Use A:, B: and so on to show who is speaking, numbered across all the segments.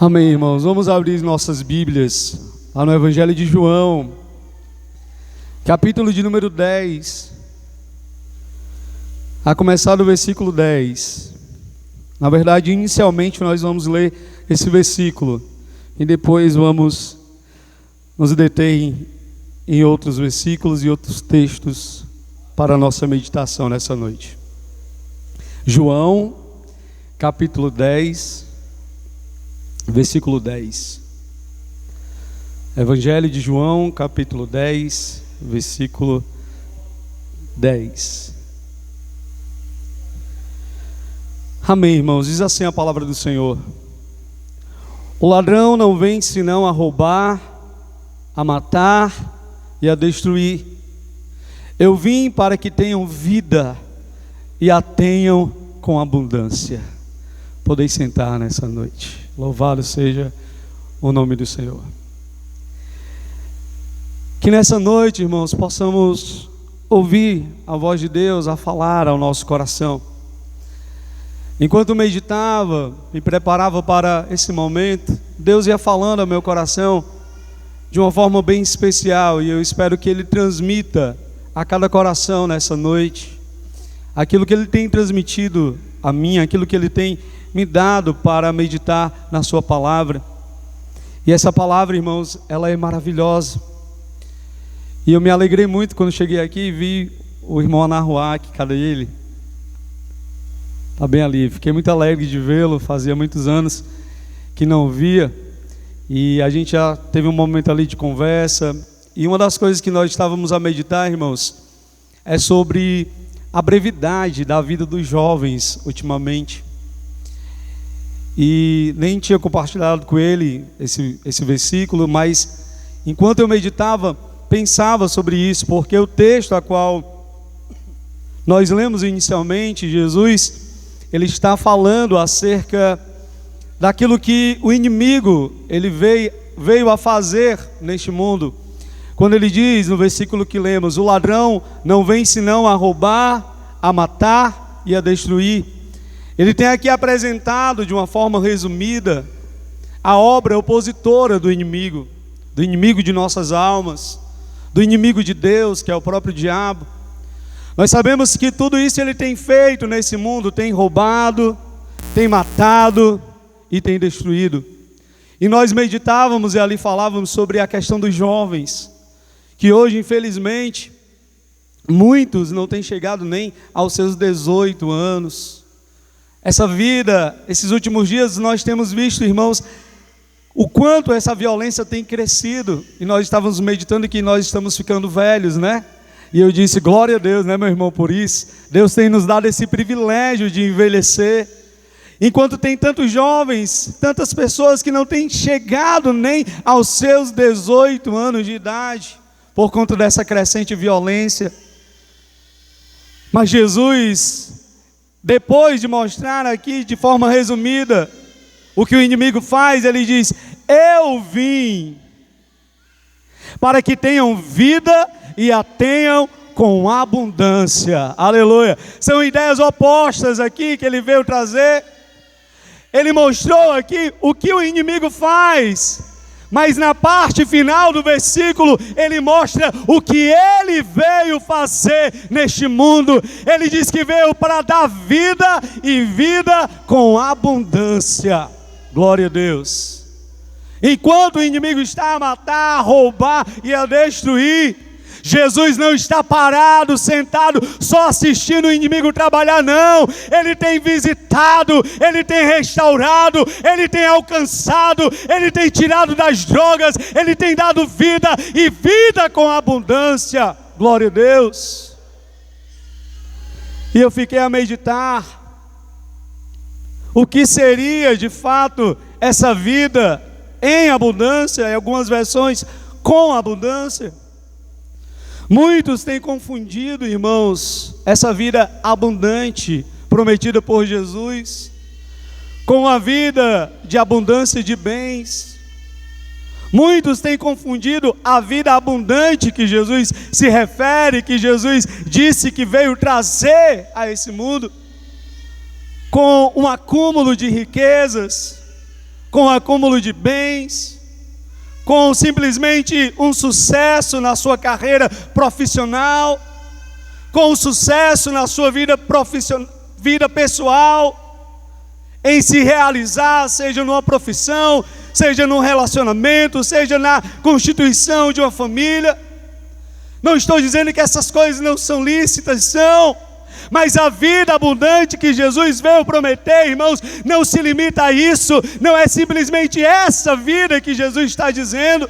A: Amém, irmãos. Vamos abrir nossas Bíblias lá no Evangelho de João, capítulo de número 10, a começar do versículo 10. Na verdade, inicialmente nós vamos ler esse versículo e depois vamos nos deter em outros versículos e outros textos para a nossa meditação nessa noite. João, capítulo 10, versículo 10. Evangelho de João, capítulo 10, versículo 10. Amém, irmãos. Diz assim a palavra do Senhor: o ladrão não vem senão a roubar, a matar e a destruir. Eu vim para que tenham vida e a tenham com abundância. Podeis sentar nessa noite. Louvado seja o nome do Senhor. Que nessa noite, irmãos, possamos ouvir a voz de Deus a falar ao nosso coração. Enquanto meditava, me preparava para esse momento, Deus ia falando ao meu coração de uma forma bem especial, e eu espero que Ele transmita a cada coração nessa noite aquilo que Ele tem transmitido a mim, aquilo que Ele tem me dado para meditar na sua palavra. E essa palavra, irmãos, ela é maravilhosa. E eu me alegrei muito quando cheguei aqui e vi o irmão Anahuac. Cadê ele? Está bem ali. Fiquei muito alegre de vê-lo, fazia muitos anos que não via. E a gente já teve um momento ali de conversa. E uma das coisas que nós estávamos a meditar, irmãos, é sobre a brevidade da vida dos jovens ultimamente. E nem tinha compartilhado com ele esse versículo, mas enquanto eu meditava, pensava sobre isso, porque o texto a qual nós lemos inicialmente, Jesus, ele está falando acerca daquilo que o inimigo ele veio a fazer neste mundo. Quando ele diz no versículo que lemos: o ladrão não vem senão a roubar, a matar e a destruir. Ele tem aqui apresentado de uma forma resumida a obra opositora do inimigo de nossas almas, do inimigo de Deus, que é o próprio diabo. Nós sabemos que tudo isso ele tem feito nesse mundo, tem roubado, tem matado e tem destruído. E nós meditávamos e ali falávamos sobre a questão dos jovens, que hoje, infelizmente, muitos não têm chegado nem aos seus 18 anos. Essa vida, esses últimos dias nós temos visto, irmãos, o quanto essa violência tem crescido. E nós estávamos meditando que nós estamos ficando velhos, né? E eu disse, glória a Deus, né, meu irmão, por isso. Deus tem nos dado esse privilégio de envelhecer. Enquanto tem tantos jovens, tantas pessoas que não têm chegado nem aos seus 18 anos de idade, por conta dessa crescente violência. Mas Jesus, depois de mostrar aqui de forma resumida o que o inimigo faz, ele diz: eu vim para que tenham vida e a tenham com abundância. Aleluia. São ideias opostas aqui que ele veio trazer. Ele mostrou aqui o que o inimigo faz, mas na parte final do versículo, ele mostra o que ele veio fazer neste mundo. Ele diz que veio para dar vida e vida com abundância. Glória a Deus. Enquanto o inimigo está a matar, a roubar e a destruir, Jesus não está parado, sentado, só assistindo o inimigo trabalhar, não. Ele tem visitado, ele tem restaurado, ele tem alcançado, ele tem tirado das drogas, ele tem dado vida e vida com abundância. Glória a Deus. E eu fiquei a meditar o que seria de fato essa vida em abundância, em algumas versões com abundância. Muitos têm confundido, irmãos, essa vida abundante prometida por Jesus com a vida de abundância de bens. Muitos têm confundido a vida abundante que Jesus se refere, que Jesus disse que veio trazer a esse mundo, com um acúmulo de riquezas, com acúmulo de bens, com simplesmente um sucesso na sua carreira profissional, com um sucesso na sua vida pessoal, em se realizar, seja numa profissão, seja num relacionamento, seja na constituição de uma família. Não estou dizendo que essas coisas não são lícitas, são, mas a vida abundante que Jesus veio prometer, irmãos, não se limita a isso, não é simplesmente essa vida que Jesus está dizendo.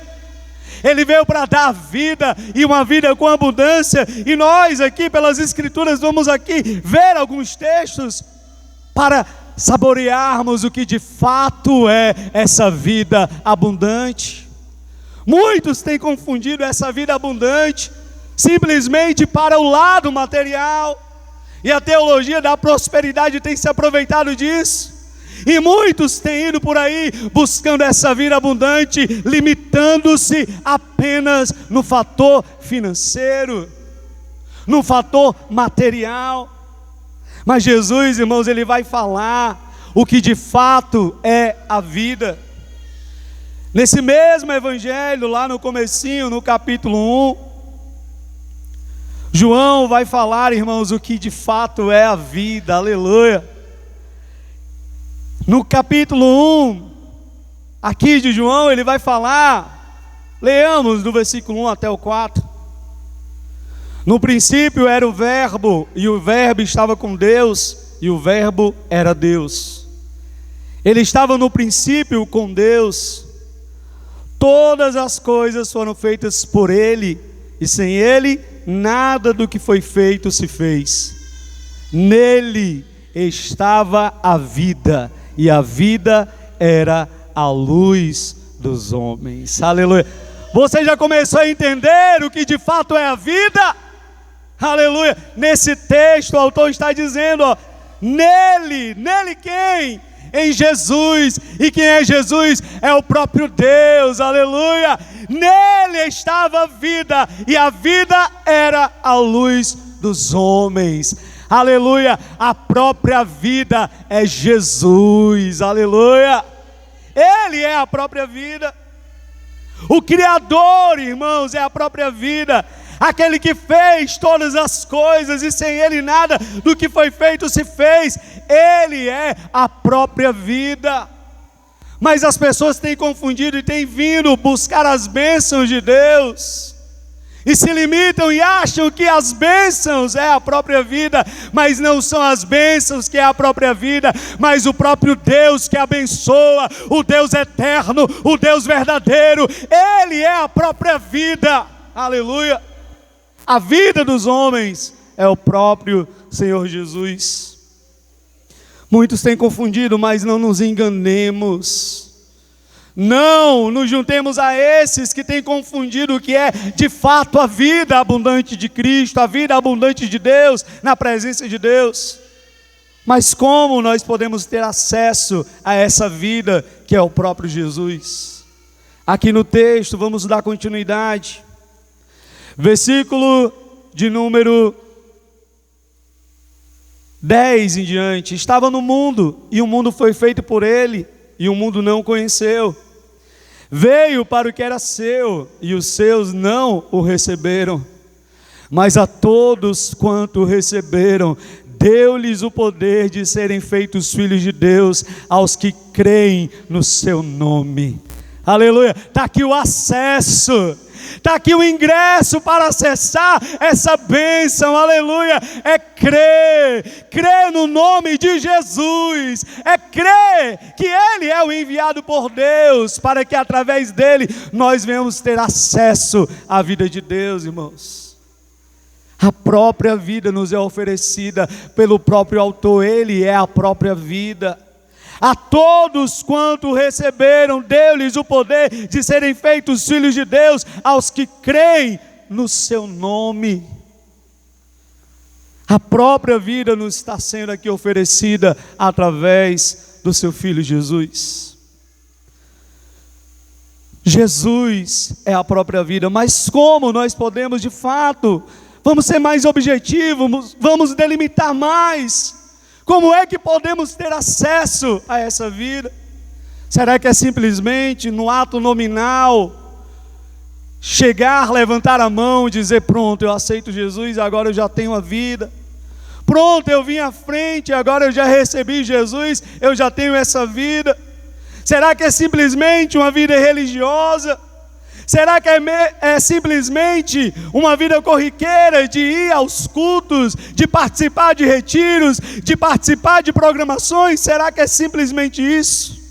A: Ele veio para dar vida, e uma vida com abundância, e nós aqui pelas Escrituras vamos aqui ver alguns textos para saborearmos o que de fato é essa vida abundante. Muitos têm confundido essa vida abundante simplesmente para o lado material, e a teologia da prosperidade tem se aproveitado disso, e muitos têm ido por aí buscando essa vida abundante, limitando-se apenas no fator financeiro, no fator material. Mas Jesus, irmãos, Ele vai falar o que de fato é a vida. Nesse mesmo evangelho, lá no comecinho, no capítulo 1, João vai falar, irmãos, o que de fato é a vida, aleluia. No capítulo 1, aqui de João, ele vai falar, leamos do versículo 1 até o 4. No princípio era o Verbo, e o Verbo estava com Deus, e o Verbo era Deus. Ele estava no princípio com Deus. Todas as coisas foram feitas por Ele, e sem Ele, nada do que foi feito se fez. Nele estava a vida, e a vida era a luz dos homens. Aleluia. Você já começou a entender o que de fato é a vida? Aleluia. Nesse texto o autor está dizendo, ó, nele quem? Em Jesus. E quem é Jesus? É o próprio Deus. Aleluia. Nele estava a vida, e a vida era a luz dos homens. Aleluia. A própria vida é Jesus. Aleluia. Ele é a própria vida. O Criador, irmãos, é a própria vida. Aquele que fez todas as coisas, e sem Ele nada do que foi feito se fez. Ele é a própria vida. Mas as pessoas têm confundido e têm vindo buscar as bênçãos de Deus, e se limitam e acham que as bênçãos é a própria vida, mas não são as bênçãos que é a própria vida, mas o próprio Deus que abençoa, o Deus eterno, o Deus verdadeiro. Ele é a própria vida. Aleluia. A vida dos homens é o próprio Senhor Jesus. Muitos têm confundido, mas não nos enganemos. Não nos juntemos a esses que têm confundido o que é de fato a vida abundante de Cristo, a vida abundante de Deus, na presença de Deus. Mas como nós podemos ter acesso a essa vida que é o próprio Jesus? Aqui no texto, vamos dar continuidade. Versículo de número 10 em diante. Estava no mundo, e o mundo foi feito por ele, e o mundo não o conheceu. Veio para o que era seu, e os seus não o receberam. Mas a todos quanto o receberam, deu-lhes o poder de serem feitos filhos de Deus, aos que creem no seu nome. Aleluia. Está aqui o acesso. Está aqui o ingresso para acessar essa bênção, aleluia. É crer no nome de Jesus, é crer que Ele é o enviado por Deus, para que através dele nós venhamos ter acesso à vida de Deus, irmãos. A própria vida nos é oferecida pelo próprio autor, Ele é a própria vida. A todos quanto receberam, deu-lhes o poder de serem feitos filhos de Deus, aos que creem no seu nome. A própria vida nos está sendo aqui oferecida através do seu Filho Jesus. Jesus é a própria vida, mas como nós podemos de fato, vamos ser mais objetivos, vamos delimitar mais. Como é que podemos ter acesso a essa vida? Será que é simplesmente no ato nominal, chegar, levantar a mão e dizer: pronto, eu aceito Jesus, agora eu já tenho a vida. Pronto, eu vim à frente, agora eu já recebi Jesus, eu já tenho essa vida. Será que é simplesmente uma vida religiosa? Será que é simplesmente uma vida corriqueira de ir aos cultos, de participar de retiros, de participar de programações? Será que é simplesmente isso?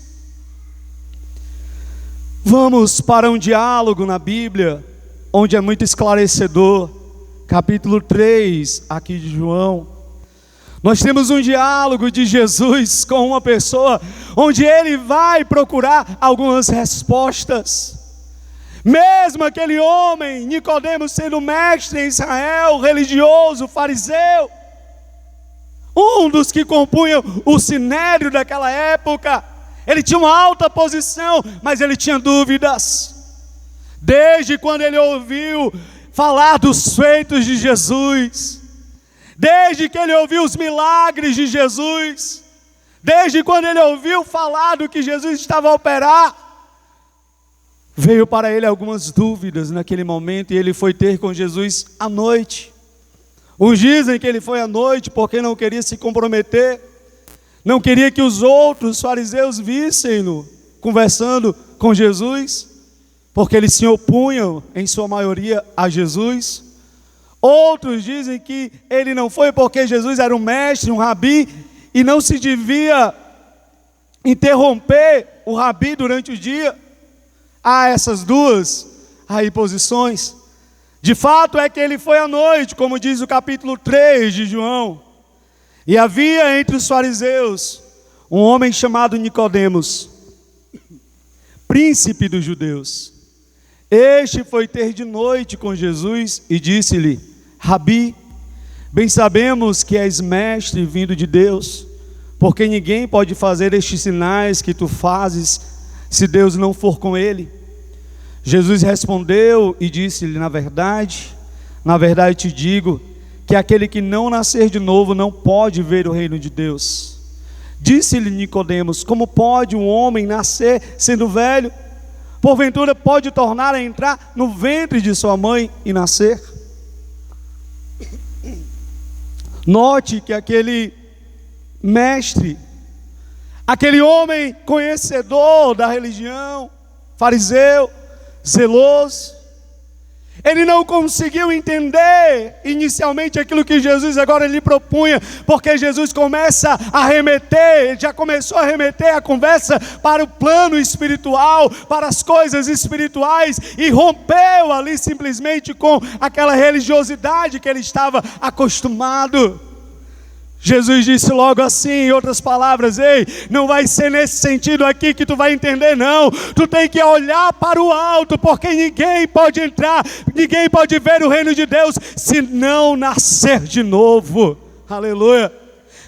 A: Vamos para um diálogo na Bíblia, onde é muito esclarecedor. Capítulo 3, aqui de João. Nós temos um diálogo de Jesus com uma pessoa, onde ele vai procurar algumas respostas. Mesmo aquele homem, Nicodemos, sendo mestre em Israel, religioso, fariseu, um dos que compunham o sinédrio daquela época, ele tinha uma alta posição, mas ele tinha dúvidas. Desde quando ele ouviu falar dos feitos de Jesus, desde que ele ouviu os milagres de Jesus, desde quando ele ouviu falar do que Jesus estava a operar, veio para ele algumas dúvidas naquele momento, e ele foi ter com Jesus à noite. Uns dizem que ele foi à noite porque não queria se comprometer, não queria que os outros fariseus vissem-no conversando com Jesus, porque eles se opunham, em sua maioria, a Jesus. Outros dizem que ele não foi porque Jesus era um mestre, um rabi, e não se devia interromper o rabi durante o dia. Há essas duas aí posições. De fato é que ele foi à noite, como diz o capítulo 3 de João. E havia entre os fariseus um homem chamado Nicodemos, príncipe dos judeus. Este foi ter de noite com Jesus e disse-lhe: Rabi, bem sabemos que és mestre vindo de Deus, porque ninguém pode fazer estes sinais que tu fazes se Deus não for com ele. Jesus respondeu e disse-lhe: na verdade te digo, que aquele que não nascer de novo não pode ver o reino de Deus. Disse-lhe Nicodemos: como pode um homem nascer sendo velho? Porventura pode tornar a entrar no ventre de sua mãe e nascer? Note que aquele mestre, aquele homem conhecedor da religião, fariseu, zeloso, ele não conseguiu entender inicialmente aquilo que Jesus agora lhe propunha, porque Jesus começa a remeter, ele já começou a remeter a conversa para o plano espiritual, para as coisas espirituais, e rompeu ali simplesmente com aquela religiosidade que ele estava acostumado. Jesus disse logo assim, em outras palavras: ei, não vai ser nesse sentido aqui que tu vai entender, não. Tu tem que olhar para o alto, porque ninguém pode entrar, ninguém pode ver o reino de Deus se não nascer de novo. Aleluia.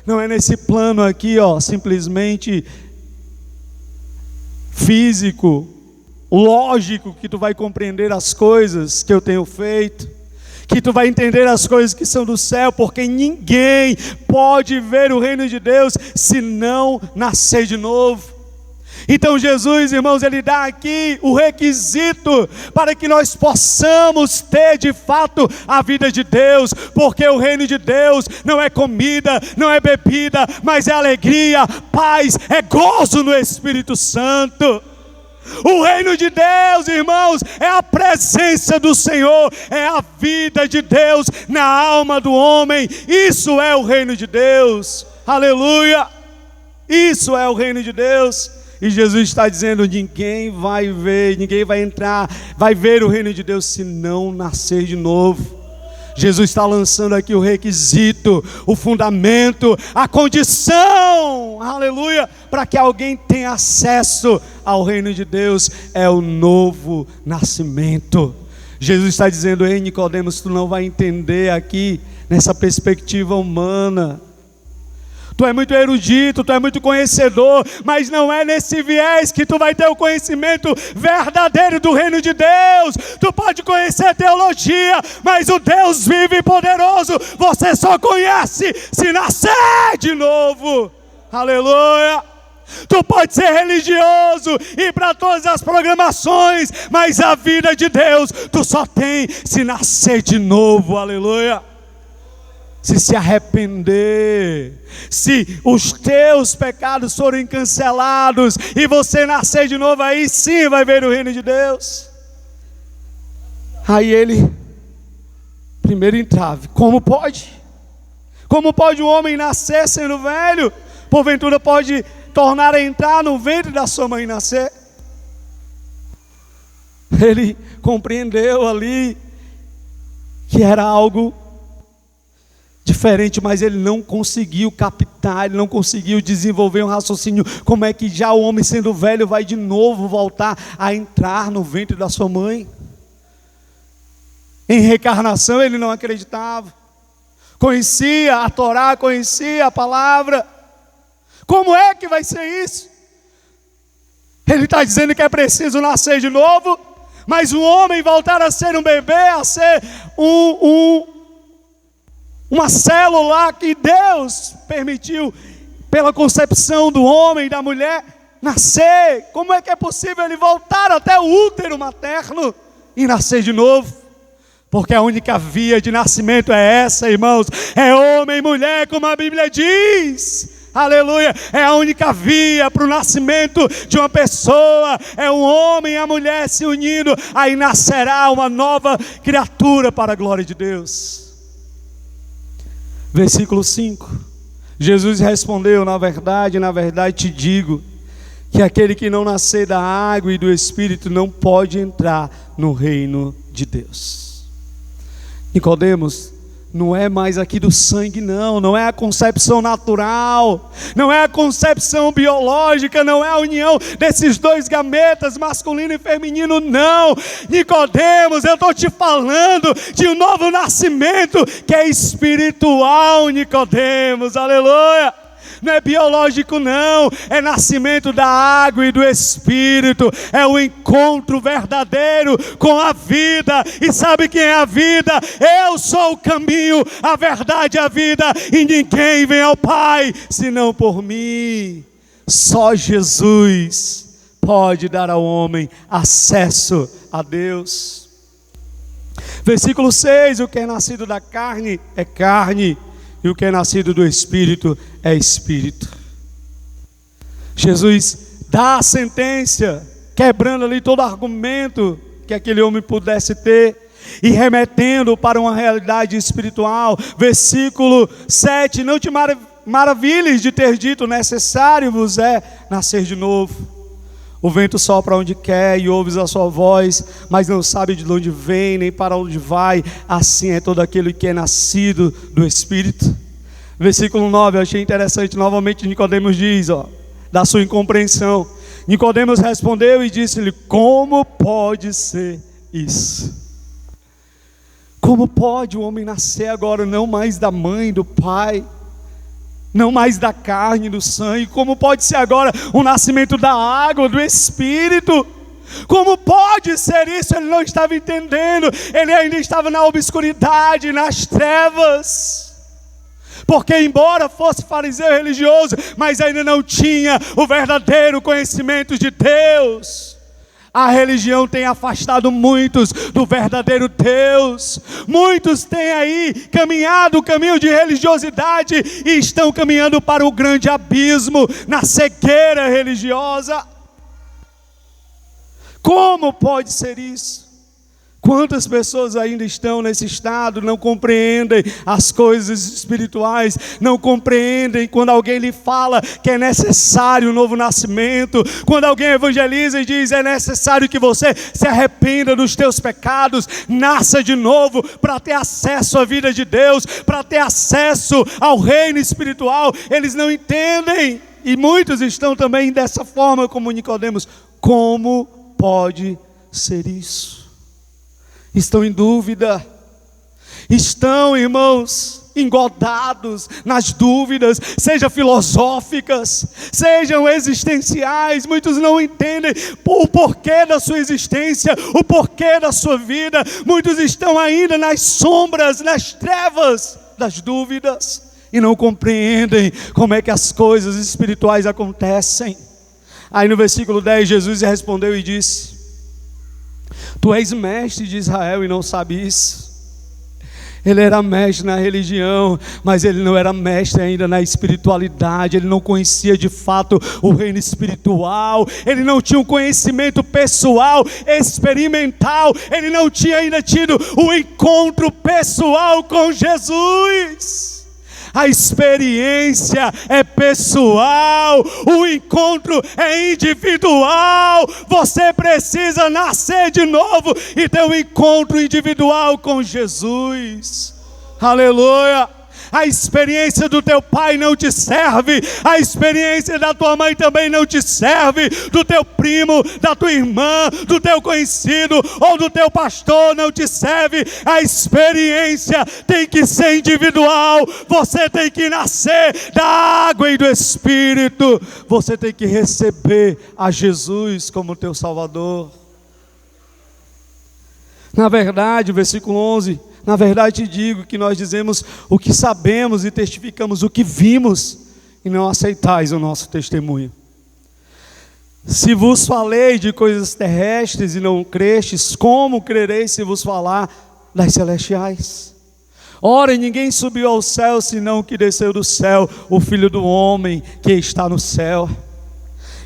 A: Não é nesse plano aqui, simplesmente físico, lógico, que tu vai compreender as coisas que eu tenho feito, que tu vai entender as coisas que são do céu, porque ninguém pode ver o reino de Deus se não nascer de novo. Então Jesus, irmãos, ele dá aqui o requisito para que nós possamos ter de fato a vida de Deus, porque o reino de Deus não é comida, não é bebida, mas é alegria, paz, é gozo no Espírito Santo. O reino de Deus, irmãos, é a presença do Senhor, é a vida de Deus na alma do homem. Isso é o reino de Deus. Aleluia! Isso é o reino de Deus. E Jesus está dizendo: ninguém vai ver, ninguém vai entrar, vai ver o reino de Deus se não nascer de novo. Jesus está lançando aqui o requisito, o fundamento, a condição, aleluia, para que alguém tenha acesso ao reino de Deus, é o novo nascimento. Jesus está dizendo: ei, Nicodemos, tu não vai entender aqui nessa perspectiva humana. Tu é muito erudito, tu é muito conhecedor, mas não é nesse viés que tu vai ter o conhecimento verdadeiro do reino de Deus. Tu pode conhecer teologia, mas o Deus vivo e poderoso você só conhece se nascer de novo. Aleluia! Tu pode ser religioso e para todas as programações, mas a vida de Deus tu só tem se nascer de novo, aleluia. Se arrepender, se os teus pecados forem cancelados e você nascer de novo, aí sim vai ver o reino de Deus. Aí ele, primeiro entrave, como pode? Como pode um homem nascer sendo velho? Porventura pode tornar a entrar no ventre da sua mãe e nascer? Ele compreendeu ali que era algo diferente, mas ele não conseguiu captar, ele não conseguiu desenvolver um raciocínio. Como é que já o homem sendo velho vai de novo voltar a entrar no ventre da sua mãe? Em reencarnação ele não acreditava. Conhecia a Torá, conhecia a palavra. Como é que vai ser isso? Ele está dizendo que é preciso nascer de novo, mas o homem voltar a ser um bebê, a ser uma célula que Deus permitiu pela concepção do homem e da mulher nascer. Como é que é possível ele voltar até o útero materno e nascer de novo? Porque a única via de nascimento é essa, irmãos, é homem e mulher, como a Bíblia diz. Aleluia, é a única via para o nascimento de uma pessoa, é um homem e a mulher se unindo, aí nascerá uma nova criatura para a glória de Deus. Versículo 5, Jesus respondeu: na verdade te digo, que aquele que não nascer da água e do Espírito não pode entrar no reino de Deus. Nicodemos, não é mais aqui do sangue não é a concepção natural, não é a concepção biológica, não é a união desses dois gametas, masculino e feminino, não. Nicodemos, eu estou te falando de um novo nascimento que é espiritual, Nicodemos, aleluia. Não é biológico não, é nascimento da água e do Espírito, é o encontro verdadeiro com a vida. E sabe quem é a vida? Eu sou o caminho, a verdade e a vida, e ninguém vem ao Pai senão por mim. Só Jesus pode dar ao homem acesso a Deus. Versículo 6, o que é nascido da carne é carne, e o que é nascido do Espírito é Espírito. Jesus dá a sentença, quebrando ali todo argumento que aquele homem pudesse ter, e remetendo para uma realidade espiritual. Versículo 7, não te maravilhes de ter dito, necessário vos é nascer de novo. O vento sopra onde quer e ouves a sua voz, mas não sabe de onde vem, nem para onde vai. Assim é todo aquele que é nascido do Espírito. Versículo 9, eu achei interessante. Novamente Nicodemos diz, da sua incompreensão. Nicodemos respondeu e disse-lhe: como pode ser isso? Como pode o homem nascer agora não mais da mãe, do pai, não mais da carne, do sangue? Como pode ser agora o nascimento da água, do Espírito? Como pode ser isso? Ele não estava entendendo, ele ainda estava na obscuridade, nas trevas. Porque embora fosse fariseu religioso, mas ainda não tinha o verdadeiro conhecimento de Deus. A religião tem afastado muitos do verdadeiro Deus. Muitos têm aí caminhado o caminho de religiosidade e estão caminhando para o grande abismo, na cegueira religiosa. Como pode ser isso? Quantas pessoas ainda estão nesse estado, não compreendem as coisas espirituais, não compreendem quando alguém lhe fala que é necessário um novo nascimento, quando alguém evangeliza e diz é necessário que você se arrependa dos teus pecados, nasça de novo para ter acesso à vida de Deus, para ter acesso ao reino espiritual. Eles não entendem, e muitos estão também dessa forma como Nicodemos. Como pode ser isso? Estão em dúvida, estão, irmãos, engodados nas dúvidas, sejam filosóficas, sejam existenciais. Muitos não entendem o porquê da sua existência, o porquê da sua vida. Muitos estão ainda nas sombras, nas trevas das dúvidas. e não compreendem como é que as coisas espirituais acontecem. Aí no versículo 10, Jesus respondeu e disse: tu és mestre de Israel e não sabe isso? Ele era mestre na religião, mas ele não era mestre ainda na espiritualidade. Ele não conhecia de fato o reino espiritual. Ele não tinha um conhecimento pessoal, experimental. Ele não tinha ainda tido o encontro pessoal com Jesus. A experiência é pessoal, o encontro é individual. Você precisa nascer de novo e ter um encontro individual com Jesus. Aleluia! A experiência do teu pai não te serve, a experiência da tua mãe também não te serve, do teu primo, da tua irmã, do teu conhecido ou do teu pastor não te serve. A experiência tem que ser individual. Você tem que nascer da água e do Espírito. Você tem que receber a Jesus como teu Salvador. Na verdade, versículo 11: na verdade te digo que nós dizemos o que sabemos e testificamos o que vimos, e não aceitais o nosso testemunho. Se vos falei de coisas terrestres e não crestes, como crereis se vos falar das celestiais? Ora, ninguém subiu ao céu senão o que desceu do céu, o Filho do homem que está no céu.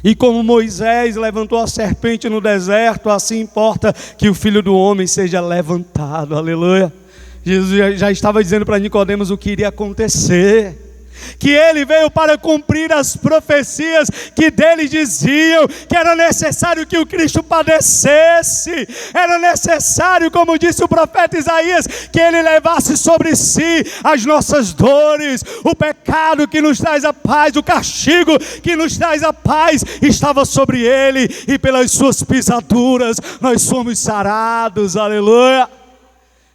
A: E como Moisés levantou a serpente no deserto, assim importa que o Filho do homem seja levantado. Aleluia. Jesus já estava dizendo para Nicodemos o que iria acontecer, que ele veio para cumprir as profecias que dele diziam que era necessário que o Cristo padecesse, era necessário, como disse o profeta Isaías, que ele levasse sobre si as nossas dores. O pecado que nos traz a paz, o castigo que nos traz a paz estava sobre ele, e pelas suas pisaduras nós fomos sarados. Aleluia.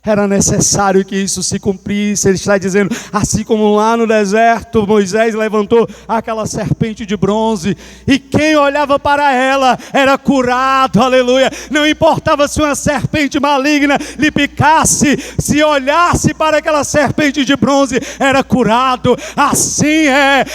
A: Era necessário que isso se cumprisse. Ele está dizendo, assim como lá no deserto Moisés levantou aquela serpente de bronze, e quem olhava para ela era curado. Aleluia. Não importava se uma serpente maligna lhe picasse, se olhasse para aquela serpente de bronze, era curado. Assim é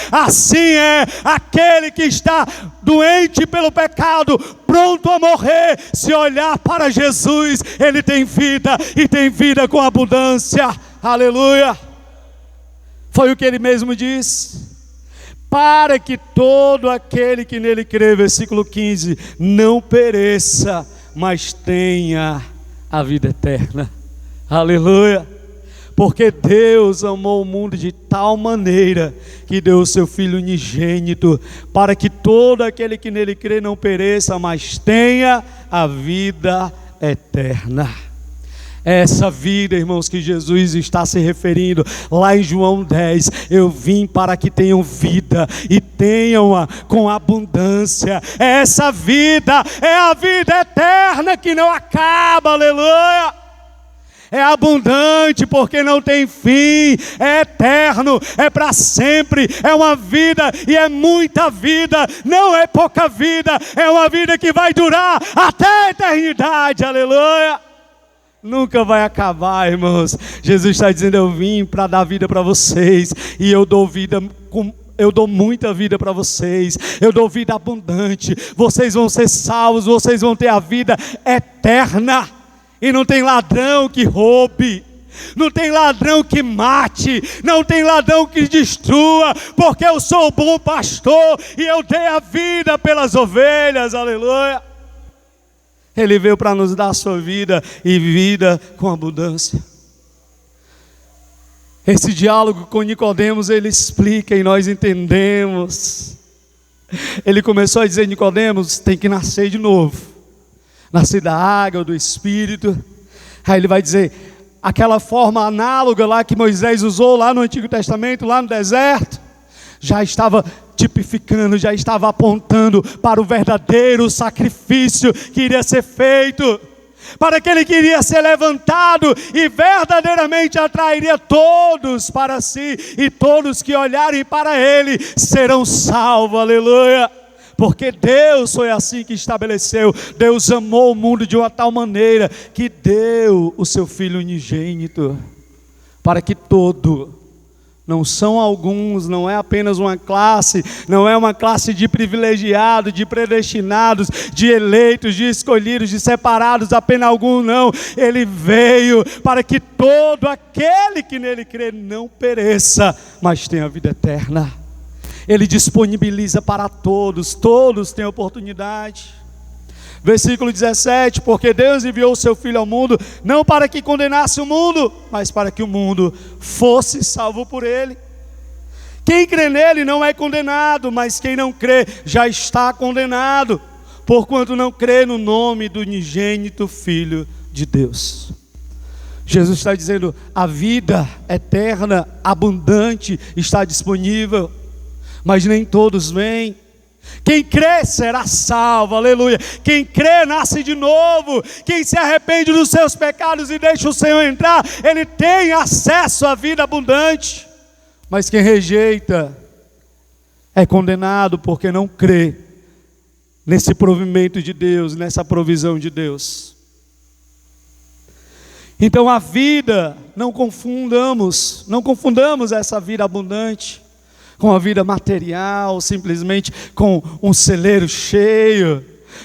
A: aquele que está doente pelo pecado, pronto a morrer, se olhar para Jesus, ele tem vida, e tem vida com abundância. Aleluia. Foi o que ele mesmo disse: para que todo aquele que nele crê, versículo 15, não pereça, mas tenha a vida eterna. Aleluia. Porque Deus amou o mundo de tal maneira que deu o seu Filho unigênito, para que todo aquele que nele crê não pereça, mas tenha a vida eterna. Essa vida, irmãos, que Jesus está se referindo lá em João 10, eu vim para que tenham vida e tenham-a com abundância. Essa vida é a vida eterna que não acaba. Aleluia. É abundante porque não tem fim, é eterno, é para sempre, é uma vida e é muita vida, não é pouca vida, é uma vida que vai durar até a eternidade. Aleluia. Nunca vai acabar, irmãos. Jesus está dizendo, eu vim para dar vida para vocês, e eu dou vida eu dou muita vida para vocês, eu dou vida abundante. Vocês vão ser salvos, vocês vão ter a vida eterna. E não tem ladrão que roube, não tem ladrão que mate, não tem ladrão que destrua, porque eu sou o bom pastor e eu dei a vida pelas ovelhas. Aleluia. Ele veio para nos dar a sua vida, e vida com abundância. Esse diálogo com Nicodemos, ele explica e nós entendemos. Ele começou a dizer, Nicodemos, tem que nascer de novo. Nascer da água, do Espírito. Aí ele vai dizer, aquela forma análoga lá que Moisés usou lá no Antigo Testamento, lá no deserto, já estava tipificando, já estava apontando para o verdadeiro sacrifício que iria ser feito, para aquele que iria ser levantado e verdadeiramente atrairia todos para si, e todos que olharem para ele serão salvos. Aleluia. Porque Deus foi assim que estabeleceu. Deus amou o mundo de uma tal maneira que deu o seu Filho unigênito, para que todo Não são alguns, não é apenas uma classe, não é uma classe de privilegiados, de predestinados, de eleitos, de escolhidos, de separados, apenas alguns, não. Ele veio para que todo aquele que nele crê não pereça, mas tenha vida eterna. Ele disponibiliza para todos, todos têm oportunidade. Versículo 17, porque Deus enviou o seu Filho ao mundo, não para que condenasse o mundo, mas para que o mundo fosse salvo por ele. Quem crê nele não é condenado, mas quem não crê já está condenado, porquanto não crê no nome do unigênito Filho de Deus. Jesus está dizendo, a vida eterna, abundante, está disponível, mas nem todos vêm. Quem crê será salvo, aleluia. Quem crê nasce de novo. Quem se arrepende dos seus pecados e deixa o Senhor entrar, ele tem acesso à vida abundante. Mas quem rejeita é condenado porque não crê nesse provimento de Deus, nessa provisão de Deus. Então a vida, não confundamos essa vida abundante com a vida material, simplesmente com um celeiro cheio,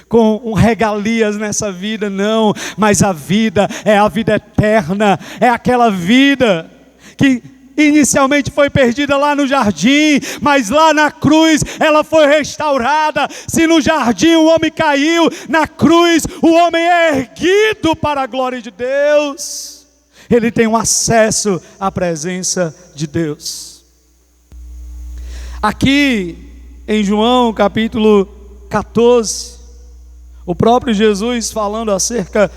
A: com regalias nessa vida, não. Mas a vida é a vida eterna, é aquela vida que inicialmente foi perdida lá no jardim, mas lá na cruz ela foi restaurada. Se no jardim o homem caiu, na cruz o homem é erguido para a glória de Deus. Ele tem um acesso à presença de Deus. Aqui em João capítulo 14, o próprio Jesus falando acerca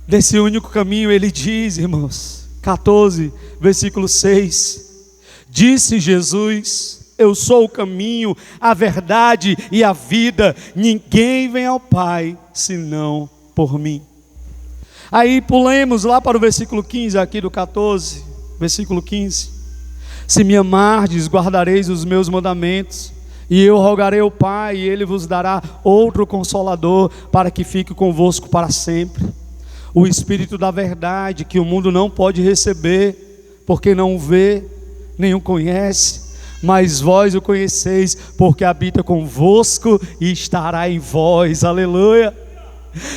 A: desse único caminho, ele diz, irmãos, 14, versículo 6, disse Jesus, eu sou o caminho, a verdade e a vida, ninguém vem ao Pai senão por mim. Aí pulemos lá para o versículo 15 aqui do 14, versículo 15. Se me amardes, guardareis os meus mandamentos, e eu rogarei ao Pai, e Ele vos dará outro Consolador, para que fique convosco para sempre. O Espírito da verdade, que o mundo não pode receber, porque não o vê, nem o conhece, mas vós o conheceis, porque habita convosco e estará em vós, aleluia.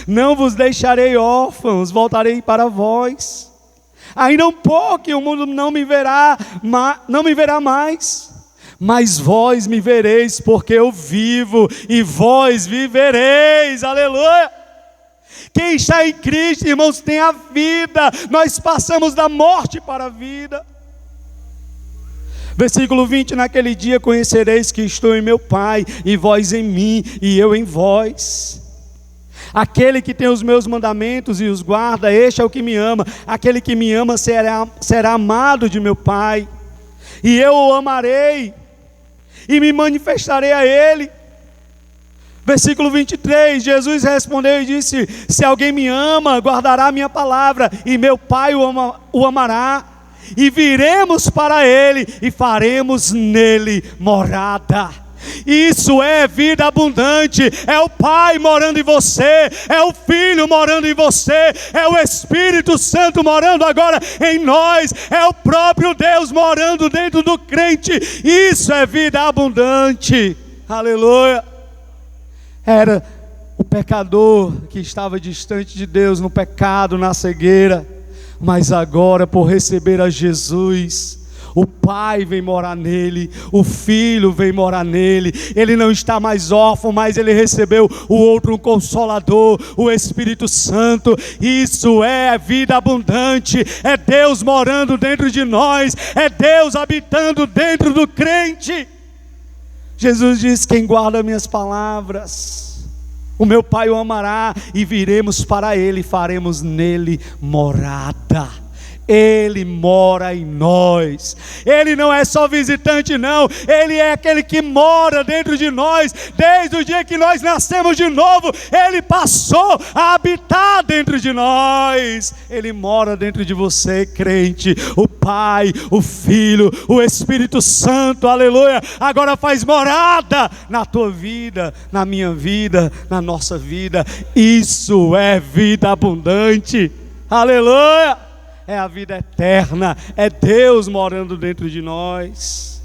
A: Não vos deixarei órfãos, voltarei para vós. Ainda um pouco e o mundo não me verá mais, mas vós me vereis, porque eu vivo e vós vivereis, aleluia. Quem está em Cristo, irmãos, tem a vida. Nós passamos da morte para a vida. Versículo 20, naquele dia conhecereis que estou em meu Pai, e vós em mim, e eu em vós. Aquele que tem os meus mandamentos e os guarda, este é o que me ama. Aquele que me ama será amado de meu Pai, e eu o amarei, e me manifestarei a ele. Versículo 23, Jesus respondeu e disse, se alguém me ama, guardará a minha palavra, e meu Pai o amará, e viremos para ele, e faremos nele morada. Isso é vida abundante, é o Pai morando em você, é o Filho morando em você, é o Espírito Santo morando agora em nós, é o próprio Deus morando dentro do crente. Isso é vida abundante, aleluia. Era o pecador que estava distante de Deus, no pecado, na cegueira, mas agora, por receber a Jesus, o Pai vem morar nele, o Filho vem morar nele. Ele não está mais órfão, mas ele recebeu o outro Consolador, o Espírito Santo. Isso é vida abundante, é Deus morando dentro de nós, é Deus habitando dentro do crente. Jesus diz, quem guarda minhas palavras, o meu Pai o amará, e viremos para ele e faremos nele morada. Ele mora em nós. Ele não é só visitante, não. Ele é aquele que mora dentro de nós. Desde o dia que nós nascemos de novo, Ele passou a habitar dentro de nós. Ele mora dentro de você, crente. O Pai, o Filho, o Espírito Santo, aleluia, agora faz morada na tua vida, na minha vida, na nossa vida. Isso é vida abundante, aleluia. é a vida eterna, é Deus morando dentro de nós.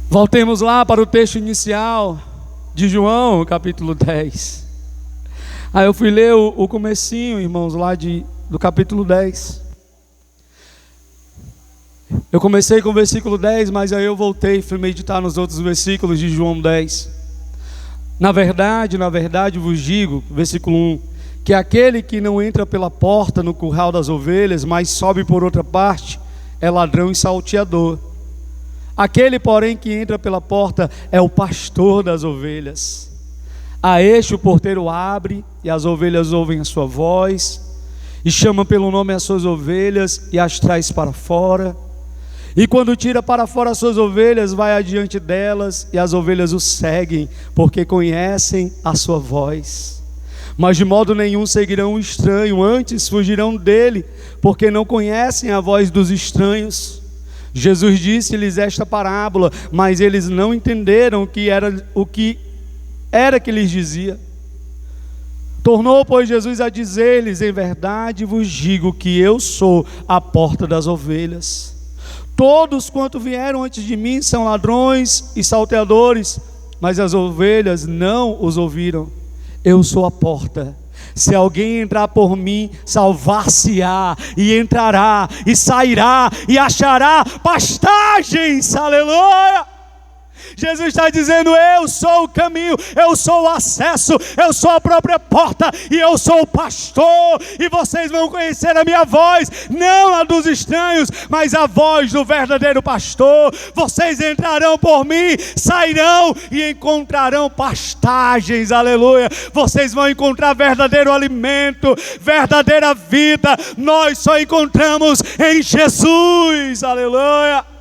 A: Voltemos lá para o texto inicial de João, capítulo 10. Aí eu fui ler o comecinho, irmãos, lá do capítulo 10. Eu comecei com o versículo 10, mas aí eu voltei e fui meditar nos outros versículos de João 10. Na verdade vos digo, versículo 1, que aquele que não entra pela porta no curral das ovelhas, mas sobe por outra parte, é ladrão e salteador. Aquele, porém, que entra pela porta é o pastor das ovelhas. A este o porteiro abre, e as ovelhas ouvem a sua voz, e chama pelo nome as suas ovelhas, e as traz para fora. E quando tira para fora as suas ovelhas, vai adiante delas, e as ovelhas o seguem, porque conhecem a sua voz. Mas de modo nenhum seguirão o estranho, antes fugirão dele, porque não conhecem a voz dos estranhos. Jesus disse-lhes esta parábola, mas eles não entenderam o que era que lhes dizia. Tornou, pois, Jesus a dizer-lhes: em verdade vos digo que eu sou a porta das ovelhas. Todos quanto vieram antes de mim são ladrões e salteadores, mas as ovelhas não os ouviram. Eu sou a porta. Se alguém entrar por mim, salvar-se-á, e entrará, e sairá, e achará pastagens. Aleluia! Jesus está dizendo: eu sou o caminho, eu sou o acesso, eu sou a própria porta, e eu sou o pastor, e vocês vão conhecer a minha voz, não a dos estranhos, mas a voz do verdadeiro pastor. Vocês entrarão por mim, sairão e encontrarão pastagens. Aleluia! Vocês vão encontrar verdadeiro alimento, verdadeira vida. Nós só encontramos em Jesus. Aleluia!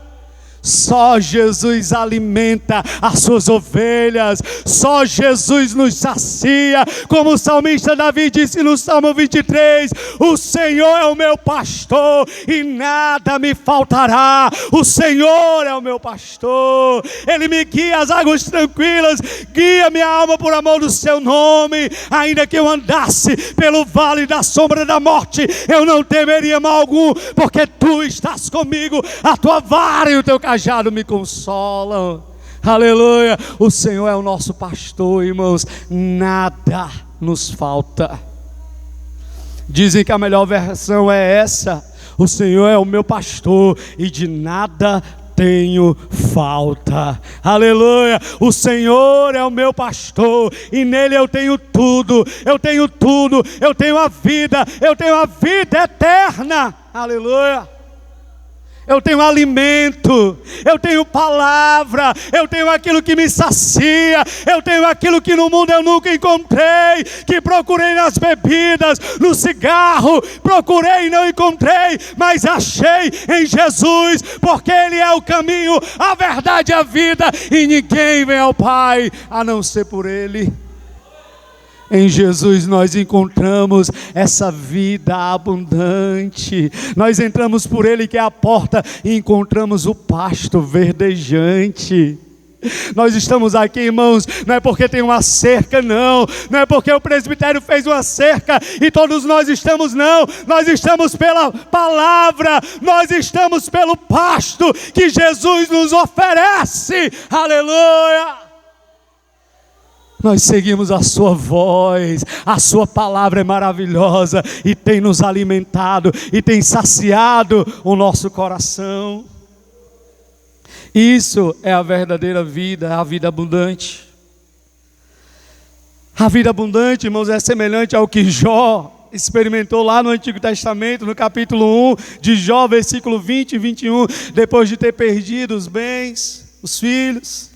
A: Só Jesus alimenta as suas ovelhas, só Jesus nos sacia, como o salmista Davi disse no Salmo 23, o Senhor é o meu pastor e nada me faltará. O Senhor é o meu pastor, Ele me guia às águas tranquilas, guia minha alma por amor do seu nome. Ainda que eu andasse pelo vale da sombra da morte, eu não temeria mal algum, porque tu estás comigo, a tua vara e o teu cajado me consolam. Aleluia! O Senhor é o nosso pastor, irmãos, nada nos falta. Dizem que a melhor versão é essa: o Senhor é o meu pastor e de nada tenho falta. Aleluia! O Senhor é o meu pastor e nele eu tenho tudo, eu tenho tudo, eu tenho a vida eterna. Aleluia! Eu tenho alimento, eu tenho palavra, eu tenho aquilo que me sacia, eu tenho aquilo que no mundo eu nunca encontrei, que procurei nas bebidas, no cigarro, procurei e não encontrei, mas achei em Jesus, porque Ele é o caminho, a verdade e a vida, e ninguém vem ao Pai a não ser por Ele. Em Jesus nós encontramos essa vida abundante. Nós entramos por Ele, que é a porta, e encontramos o pasto verdejante. Nós estamos aqui, irmãos, não é porque tem uma cerca, não é porque o presbitério fez uma cerca e todos nós estamos, não. Nós estamos pela palavra, nós estamos pelo pasto que Jesus nos oferece. Aleluia! Nós seguimos a sua voz, a sua palavra é maravilhosa e tem nos alimentado e tem saciado o nosso coração. Isso é a verdadeira vida, a vida abundante. A vida abundante, irmãos, é semelhante ao que Jó experimentou lá no Antigo Testamento, no capítulo 1 de Jó, versículo 20 e 21, depois de ter perdido os bens, os filhos.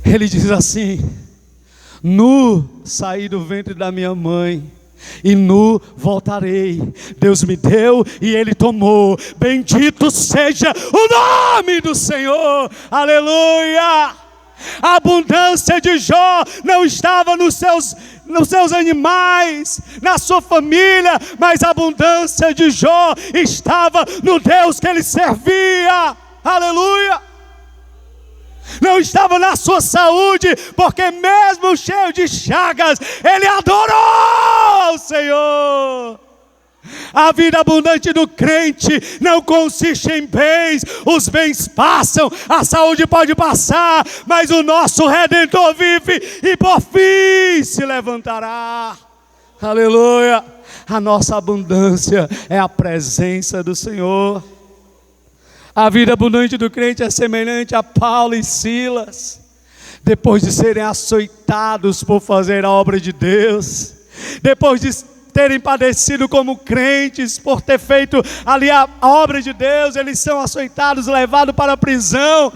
A: Ele diz assim: nu saí do ventre da minha mãe, e nu voltarei. Deus me deu e Ele tomou. Bendito seja o nome do Senhor. Aleluia! A abundância de Jó não estava nos seus animais, na sua família, mas a abundância de Jó estava no Deus que ele servia. Aleluia! Não estava na sua saúde, porque mesmo cheio de chagas, ele adorou. ao Senhor. A vida abundante do crente não consiste em bens. Os bens passam, a saúde pode passar, mas o nosso Redentor vive e por fim se levantará. Aleluia. A nossa abundância é a presença do Senhor. A vida abundante do crente é semelhante a Paulo e Silas. Depois de serem açoitados por fazer a obra de Deus, depois de terem padecido como crentes, por ter feito ali a obra de Deus, eles são açoitados, levados para a prisão,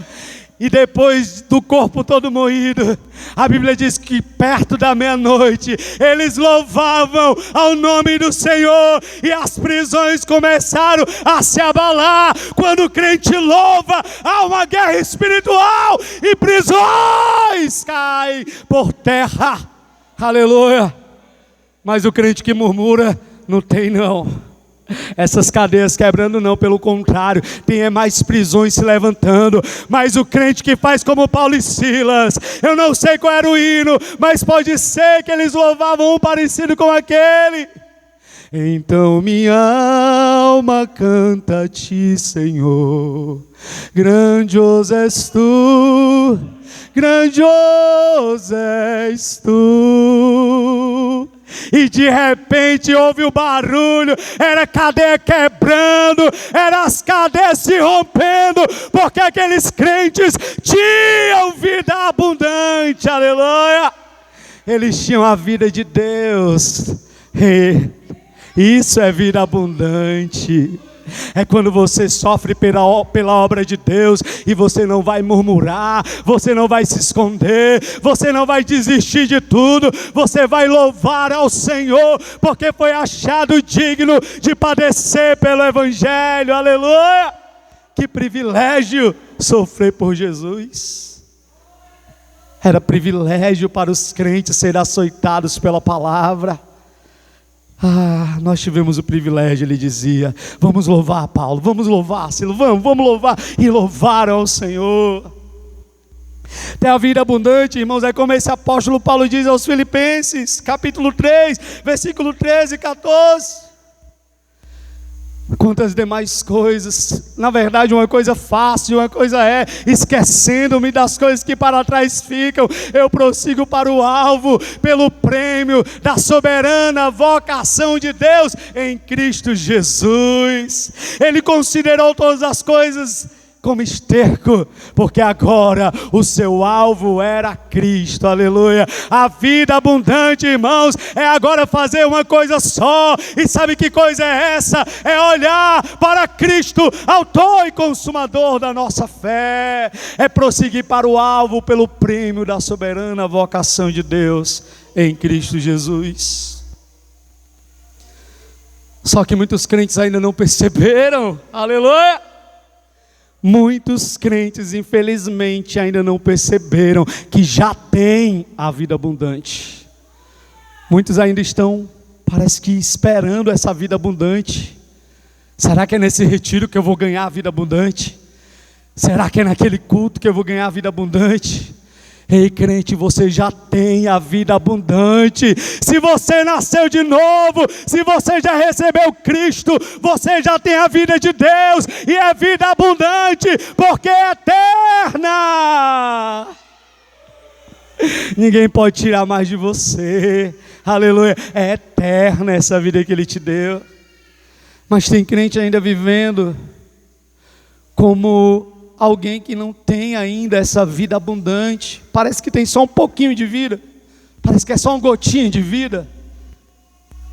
A: e depois do corpo todo moído, a Bíblia diz que perto da meia-noite, eles louvavam ao nome do Senhor, e as prisões começaram a se abalar. Quando o crente louva, há uma guerra espiritual, e prisões caem por terra. Aleluia. Mas o crente que murmura, não tem não. Essas cadeias quebrando não, pelo contrário, tem mais prisões se levantando. Mas o crente que faz como Paulo e Silas, eu não sei qual era o hino, mas pode ser que eles louvavam um parecido com aquele. Então minha alma canta a ti, Senhor, grandioso és tu, grandioso és tu. E de repente houve o barulho, era cadeia quebrando, eram as cadeias se rompendo, porque aqueles crentes tinham vida abundante, aleluia. Eles tinham a vida de Deus, e isso é vida abundante. É quando você sofre pela obra de Deus, e você não vai murmurar, você não vai se esconder, você não vai desistir de tudo, você vai louvar ao Senhor, porque foi achado digno de padecer pelo Evangelho, aleluia. Que privilégio sofrer por Jesus. Era privilégio para os crentes serem açoitados pela palavra. Nós tivemos o privilégio, ele dizia, vamos louvar Paulo, vamos louvar Silas, vamos louvar, e louvaram ao Senhor. Ter a vida abundante, irmãos, é como esse apóstolo Paulo diz aos Filipenses, capítulo 3, versículo 13 e 14. Quantas demais coisas, na verdade uma coisa fácil, uma coisa é, esquecendo-me das coisas que para trás ficam, eu prossigo para o alvo, pelo prêmio da soberana vocação de Deus em Cristo Jesus. Ele considerou todas as coisas como esterco, porque agora o seu alvo era Cristo, aleluia. A vida abundante, irmãos, é agora fazer uma coisa só, e sabe que coisa é essa? É olhar para Cristo, autor e consumador da nossa fé, é prosseguir para o alvo pelo prêmio da soberana vocação de Deus em Cristo Jesus. Só que muitos crentes ainda não perceberam, aleluia. Muitos crentes, infelizmente, ainda não perceberam que já têm a vida abundante. Muitos ainda estão, parece que esperando essa vida abundante. Será que é nesse retiro que eu vou ganhar a vida abundante? Será que é naquele culto que eu vou ganhar a vida abundante? Ei, crente, você já tem a vida abundante. Se você nasceu de novo, se você já recebeu Cristo, você já tem a vida de Deus, e é vida abundante, porque é eterna. Ninguém pode tirar mais de você, aleluia. É eterna essa vida que Ele te deu. Mas tem crente ainda vivendo como alguém que não tem ainda essa vida abundante. Parece que tem só um pouquinho de vida, parece que é só um gotinho de vida.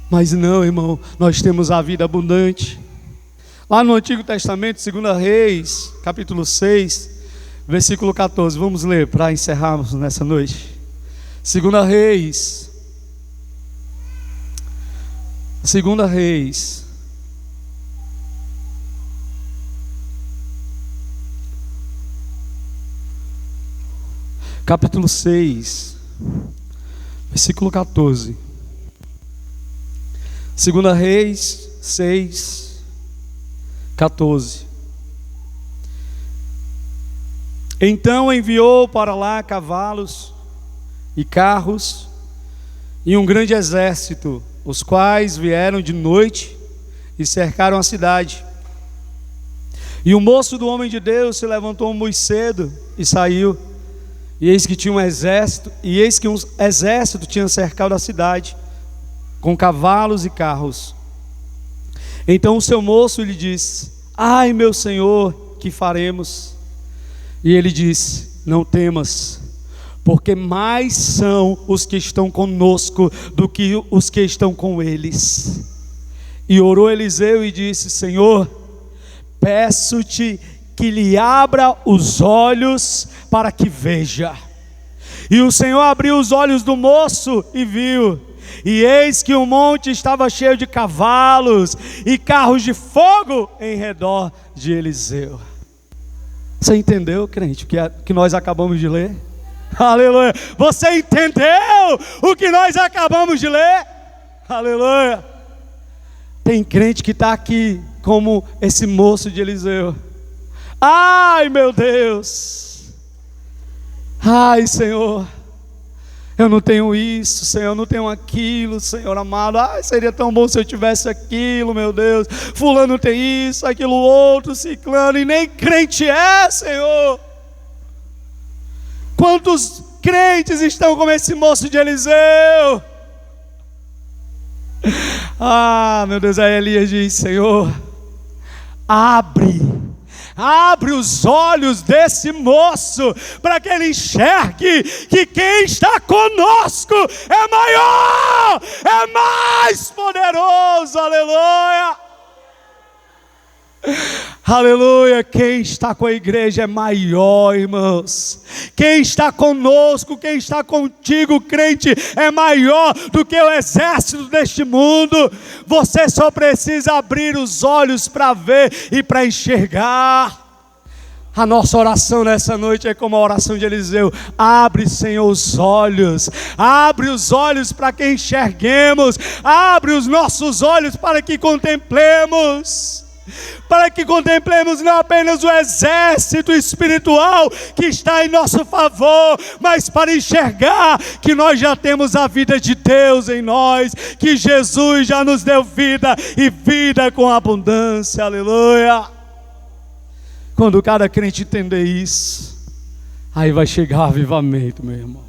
A: Mas não, irmão, nós temos a vida abundante. Lá no Antigo Testamento, 2 Reis, capítulo 6, versículo 14, vamos ler para encerrarmos nessa noite. 2 Reis, capítulo 6, versículo 14. 2 Reis 6, 14. Então enviou para lá cavalos e carros e um grande exército os quais vieram de noite e cercaram a cidade. E o moço do homem de Deus se levantou muito cedo e saiu. E eis que tinha um exército, tinha cercado a cidade, com cavalos e carros. Então o seu moço lhe disse: ai, meu senhor, que faremos? E ele disse: não temas, porque mais são os que estão conosco do que os que estão com eles. E orou Eliseu e disse: Senhor, peço-te que lhe abra os olhos para que veja. E o Senhor abriu os olhos do moço e viu, e eis que o monte estava cheio de cavalos e carros de fogo em redor de Eliseu. Você entendeu, crente, o que nós acabamos de ler? Aleluia! Você entendeu o que nós acabamos de ler? Aleluia! Tem crente que está aqui como esse moço de Eliseu. Ai, meu Deus! Ai, Senhor, eu não tenho isso, Senhor, eu não tenho aquilo, Senhor amado. Ai, seria tão bom se eu tivesse aquilo, meu Deus. Fulano tem isso, aquilo outro, ciclano, e nem crente é, Senhor. Quantos crentes estão como esse moço de Eliseu? Ah, meu Deus, aí Elias diz: Senhor, abre os olhos desse moço, para que ele enxergue que quem está conosco é maior, é mais poderoso, aleluia. Aleluia, quem está com a igreja é maior, irmãos. Quem está conosco, quem está contigo, crente, é maior do que o exército deste mundo. Você só precisa abrir os olhos para ver e para enxergar. A nossa oração nessa noite é como a oração de Eliseu: abre, Senhor, os olhos para que enxerguemos, abre os nossos olhos para que contemplemos não apenas o exército espiritual que está em nosso favor, mas para enxergar que nós já temos a vida de Deus em nós, que Jesus já nos deu vida e vida com abundância, aleluia. Quando cada crente entender isso, aí vai chegar o avivamento, meu irmão.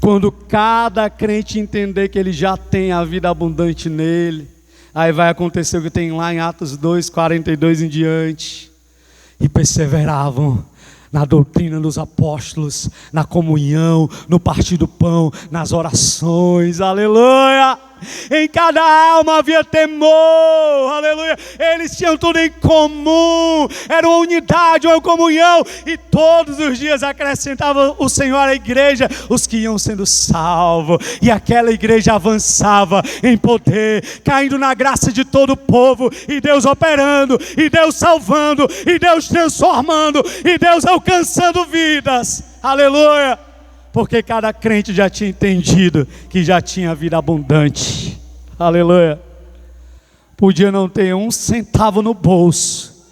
A: Quando cada crente entender que ele já tem a vida abundante nele, aí vai acontecer o que tem lá em Atos 2:42 em diante. E perseveravam na doutrina dos apóstolos, na comunhão, no partir do pão, nas orações, aleluia. Em cada alma havia temor, aleluia. Eles tinham tudo em comum, era uma unidade, uma comunhão. E todos os dias acrescentava o Senhor à igreja os que iam sendo salvos. E aquela igreja avançava em poder, caindo na graça de todo o povo. E Deus operando, e Deus salvando, e Deus transformando, e Deus alcançando vidas, aleluia. Porque cada crente já tinha entendido que já tinha vida abundante, aleluia. Podia não ter um centavo no bolso,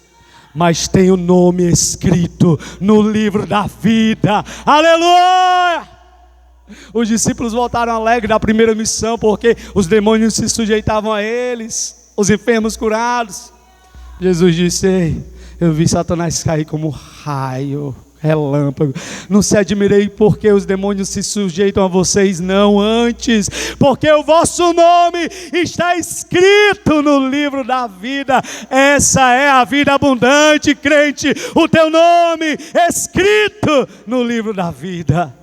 A: mas tem o nome escrito no livro da vida, aleluia. Os discípulos voltaram alegres da primeira missão, porque os demônios se sujeitavam a eles, os enfermos curados. Jesus disse: ei, eu vi Satanás cair como raio, relâmpago. Não se admirei porque os demônios se sujeitam a vocês, não, antes porque o vosso nome está escrito no livro da vida. Essa é a vida abundante, crente, o teu nome escrito no livro da vida.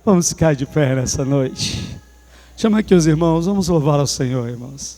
A: Vamos ficar de pé nessa noite. Chama aqui os irmãos, vamos louvar ao Senhor, irmãos.